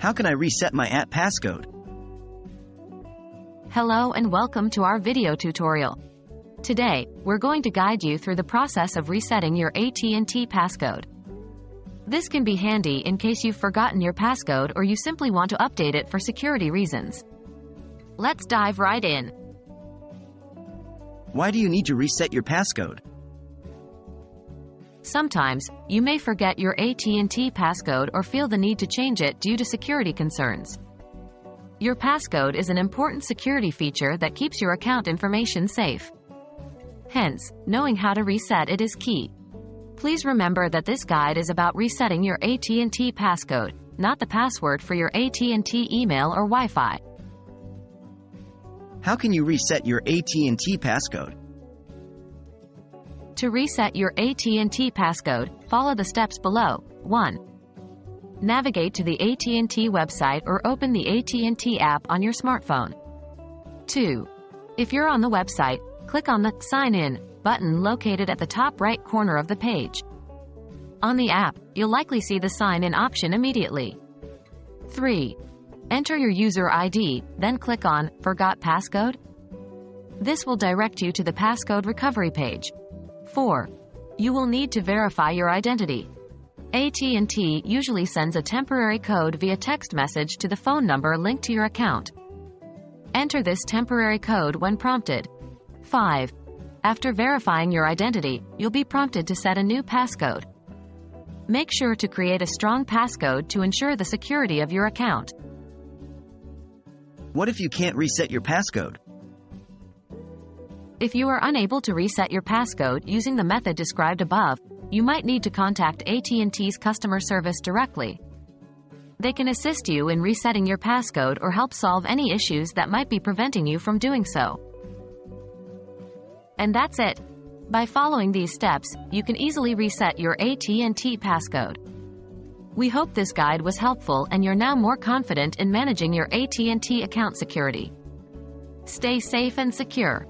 How can I reset my AT passcode? Hello and welcome to our video tutorial. Today, we're going to guide you through the process of resetting your AT&T passcode. This can be handy in case you've forgotten your passcode or you simply want to update it for security reasons. Let's dive right in. Why do you need to reset your passcode? Sometimes, you may forget your AT&T passcode or feel the need to change it due to security concerns. Your passcode is an important security feature that keeps your account information safe. Hence, knowing how to reset it is key. Please remember that this guide is about resetting your AT&T passcode, not the password for your AT&T email or Wi-Fi. How can you reset your AT&T passcode? To reset your AT&T passcode, follow the steps below. 1. Navigate to the AT&T website or open the AT&T app on your smartphone. 2. If you're on the website, click on the Sign In button located at the top right corner of the page. On the app, you'll likely see the Sign In option immediately. 3. Enter your user ID, then click on Forgot Passcode. This will direct you to the passcode recovery page. 4. You will need to verify your identity. AT&T usually sends a temporary code via text message to the phone number linked to your account. Enter this temporary code when prompted. 5. After verifying your identity, you'll be prompted to set a new passcode. Make sure to create a strong passcode to ensure the security of your account. What if you can't reset your passcode? If you are unable to reset your passcode using the method described above, you might need to contact AT&T's customer service directly. They can assist you in resetting your passcode or help solve any issues that might be preventing you from doing so. And that's it. By following these steps, you can easily reset your AT&T passcode. We hope this guide was helpful and you're now more confident in managing your AT&T account security. Stay safe and secure.